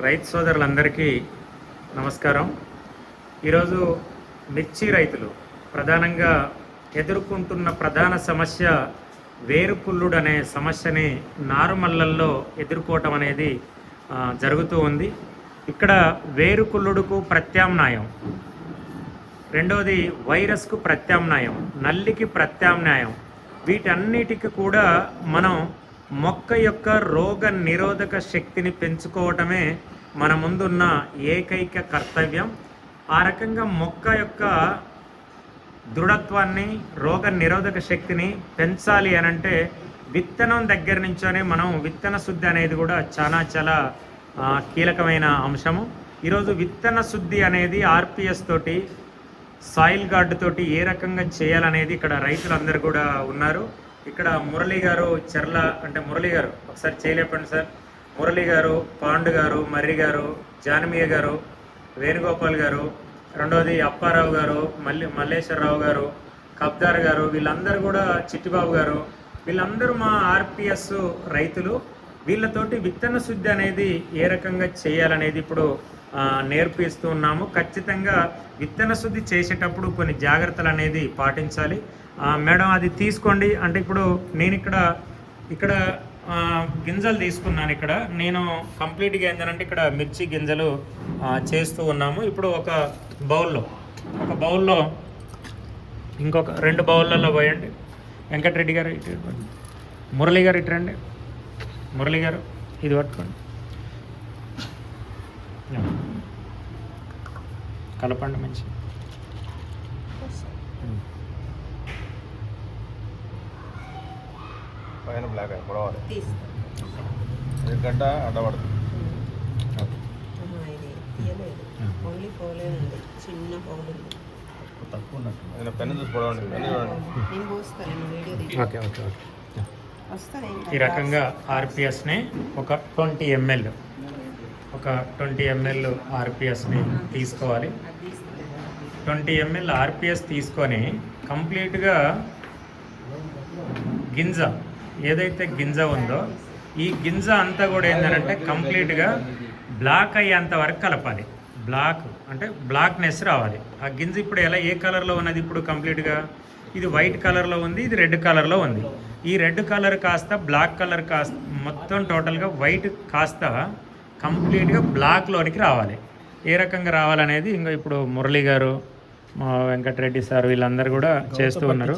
రైతు సోదరులందరికీ నమస్కారం. ఈరోజు మిర్చి రైతులు ప్రధానంగా ఎదుర్కొంటున్న ప్రధాన సమస్య వేరుకుళ్ళుడు అనే సమస్యని నారుమల్లల్లో ఎదుర్కోవటం అనేది జరుగుతూ ఉంది. ఇక్కడ వేరుకుళ్ళుడుకు ప్రత్యామ్నాయం, రెండవది వైరస్కు ప్రత్యామ్నాయం, నల్లికి ప్రత్యామ్నాయం, వీటన్నిటికి కూడా మనం మొక్క యొక్క రోగ నిరోధక శక్తిని పెంచుకోవటమే మన ముందున్న ఏకైక కర్తవ్యం. ఆ రకంగా మొక్క యొక్క దృఢత్వాన్ని, రోగ నిరోధక శక్తిని పెంచాలి అనంటే విత్తనం దగ్గర నుంచోనే మనం విత్తన శుద్ధి అనేది కూడా చాలా కీలకమైన అంశము. ఈరోజు విత్తన శుద్ధి అనేది ఆర్పిఎస్ తోటి, సాయిల్ గార్డ్ తోటి ఏ రకంగా చేయాలనేది ఇక్కడ రైతులందరూ కూడా ఉన్నారు. ఇక్కడ మురళి గారు చెర్ల, అంటే మురళి గారు ఒకసారి చేయలేపండి సార్. మురళి గారు, పాండు గారు, మర్రి గారు, జానమయ్య గారు, వేణుగోపాల్ గారు, రెండవది అప్పారావు గారు, మల్లేశ్వరరావు గారు, కబ్దార్ గారు, వీళ్ళందరూ కూడా చిట్టిబాబు గారు, వీళ్ళందరూ మా ఆర్పిఎస్ రైతులు. వీళ్ళతోటి విత్తన శుద్ధి అనేది ఏ రకంగా చేయాలనేది ఇప్పుడు నేర్పిస్తూ ఉన్నాము. ఖచ్చితంగా విత్తన శుద్ధి చేసేటప్పుడు కొన్ని జాగ్రత్తలు అనేది పాటించాలి. మేడం అది తీసుకోండి అంటే ఇప్పుడు నేను ఇక్కడ గింజలు తీసుకున్నాను. ఇక్కడ నేను కంప్లీట్గా ఏంటంటే ఇక్కడ మిర్చి గింజలు చేస్తూ ఉన్నాము. ఇప్పుడు ఒక బౌల్లో ఇంకొక 2 బౌళ్ళల్లో పోయండి. వెంకటరెడ్డి గారు ఇటు, మురళి గారు ఇటు రండి. మురళి గారు ఇది పట్టుకోండి, కలపండి మంచి. పైన బ్లాక్ పొడవాలి, గడ్డ అడ్డపడుతుంది. తక్కువ ఉన్నట్టు పెన్ను చూసి పొడవండి, పెన్ను చూడండి. ఓకే. ఈ రకంగా ఆర్పిఎస్ని ఒక 20 ml ఆర్పిఎస్ని తీసుకోవాలి. 20 ml ఆర్పిఎస్ తీసుకొని కంప్లీట్గా గింజ ఏదైతే గింజ ఉందో ఈ గింజ అంతా కూడా ఏంటంటే కంప్లీట్గా బ్లాక్ అయ్యేంత వరకు కలపాలి. బ్లాక్ అంటే బ్లాక్నెస్ రావాలి. ఆ గింజ ఇప్పుడు ఏ కలర్లో ఉన్నది? ఇప్పుడు కంప్లీట్గా ఇది వైట్ కలర్లో ఉంది, ఇది రెడ్ కలర్లో ఉంది. ఈ రెడ్ కలర్ కాస్త బ్లాక్ కలర్ కాస్త మొత్తం టోటల్గా వైట్ కాస్త కంప్లీట్గా బ్లాక్లోనికి రావాలి. ఏ రకంగా రావాలనేది ఇంకా ఇప్పుడు మురళి గారు, మా వెంకటరెడ్డి సార్ వీళ్ళందరూ కూడా చేస్తూ ఉన్నారు.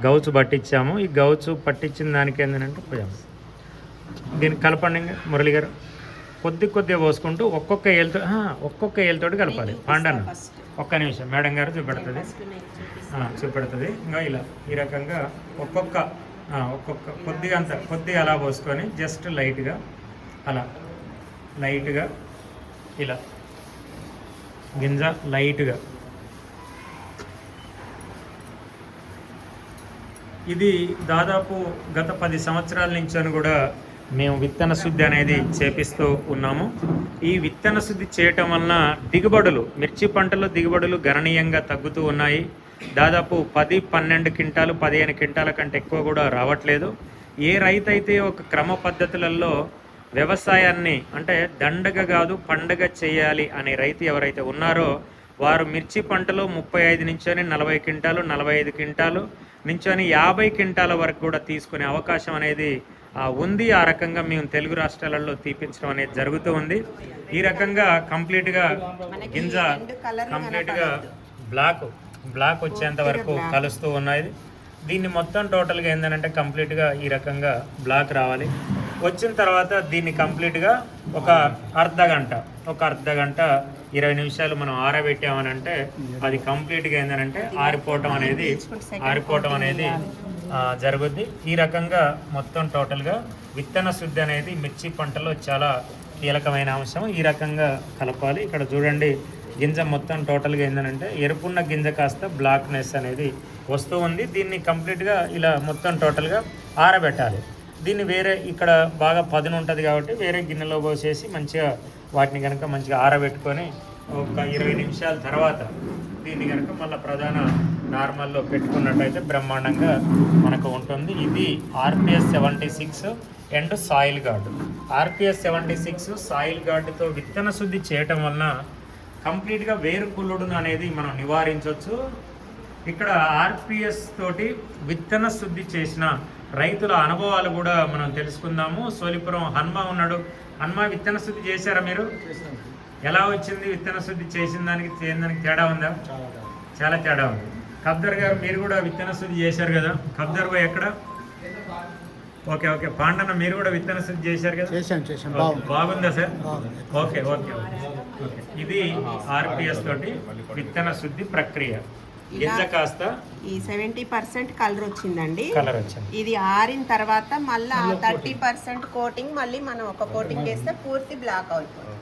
గౌచు పట్టించాము. ఈ గౌచు పట్టించిన దానికి ఏంటంటే పోయాము. దీన్ని కలపండి మురళి గారు. కొద్దిగా పోసుకుంటూ ఒక్కొక్క ఏళ్ళతోటి కలపాలి. పాండన్న ఒక్క నిమిషం, మేడం గారు చూపెడుతుంది. ఇంకా ఇలా ఈ రకంగా ఒక్కొక్క కొద్దిగా అలా పోసుకొని జస్ట్ లైట్గా ఇలా గింజ లైట్గా. ఇది దాదాపు గత 10 సంవత్సరాల నుంచి కూడా మేము విత్తన శుద్ధి అనేది చేపిస్తూ ఉన్నాము. ఈ విత్తన శుద్ధి చేయటం వలన మిర్చి పంటలో దిగుబడులు గణనీయంగా తగ్గుతూ ఉన్నాయి. దాదాపు 10-12 క్వింటాలు 15 క్వింటాల కంటే ఎక్కువ కూడా రావట్లేదు. ఏ రైతు అయితే ఒక క్రమ పద్ధతులలో వ్యవసాయాన్ని అంటే దండగ కాదు పండగ చేయాలి అనే రైతు ఎవరైతే ఉన్నారో వారు మిర్చి పంటలో 35 నుంచి 40 క్వింటాలు 45 క్వింటాలు నుంచి 50 క్వింటాల వరకు కూడా తీసుకునే అవకాశం అనేది ఉంది. ఆ రకంగా మేము తెలుగు రాష్ట్రాలలో తీపించడం అనేది జరుగుతూ ఉంది. ఈ రకంగా కంప్లీట్గా గింజ కంప్లీట్గా బ్లాక్ వచ్చేంత వరకు కలుస్తూ ఉన్నాయి. దీన్ని మొత్తం టోటల్గా ఏంటంటే కంప్లీట్గా ఈ రకంగా బ్లాక్ రావాలి. వచ్చిన తర్వాత దీన్ని కంప్లీట్గా ఒక అర్ధ గంట 20 నిమిషాలు మనం ఆరబెట్టామనంటే అది కంప్లీట్గా ఏంటంటే ఆరిపోవటం అనేది జరుగుద్ది. ఈ రకంగా మొత్తం టోటల్గా విత్తన శుద్ధి అనేది మిర్చి పంటలో చాలా కీలకమైన అంశం. ఈ రకంగా కలపాలి. ఇక్కడ చూడండి గింజ మొత్తం టోటల్గా ఏంటంటే ఎరుపున్న గింజ కాస్త బ్లాక్నెస్ అనేది వస్తూ ఉంది. దీన్ని కంప్లీట్గా ఇలా మొత్తం టోటల్గా ఆరబెట్టాలి. దీన్ని వేరే ఇక్కడ బాగా పదును ఉంటుంది కాబట్టి వేరే గిన్నెలో పోసేసి మంచిగా వాటిని కనుక మంచిగా ఆరబెట్టుకొని ఒక 20 నిమిషాల తర్వాత దీన్ని కనుక మళ్ళీ ప్రధాన నార్మల్లో పెట్టుకున్నట్టయితే బ్రహ్మాండంగా మనకు ఉంటుంది. ఇది RPS 76 and soil guard. RPS 76 soil గార్డుతో విత్తన శుద్ధి చేయటం వలన కంప్లీట్గా వేరు కుళ్ళుడును అనేది మనం నివారించవచ్చు. ఇక్కడ ఆర్పిఎస్ తోటి విత్తన శుద్ధి చేసిన రైతుల అనుభవాలు కూడా మనం తెలుసుకుందాము. సోలిపురం హన్మ ఉన్నాడు. హన్మ, విత్తన శుద్ధి చేశారా మీరు? ఎలా వచ్చింది? విత్తన శుద్ధి చేసిన దానికి చేయని దానికి తేడా ఉందా? చాలా తేడా ఉంది. ఖబ్దర్ గారు, మీరు కూడా విత్తన శుద్ధి చేశారు కదా? ఖబ్దర్ భాయ్ ఎక్కడ? Okay okay. పాండన్న, మీరు కూడా విత్తన శుద్ధి చేశారు కదా? చేశాను. బాగుందా సార్? Okay okay okay. ఇది ఆర్పిఎస్ తోటి విత్తన శుద్ధి ప్రక్రియ. గింజ కాస్త ఈ 70% కలర్ వచ్చిందండి. కలర్ వచ్చింది. ఇది ఆరిన తర్వాత మళ్ళీ 30% కోటింగ్, మళ్ళీ మనం ఒక కోటింగ్ వేస్తే పూర్తి బ్లాక్ అవుతుంది.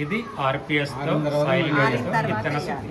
ఇది ఆర్పిఎస్ తో సాయిల్ గార్డుతో విత్తన శుద్ధి.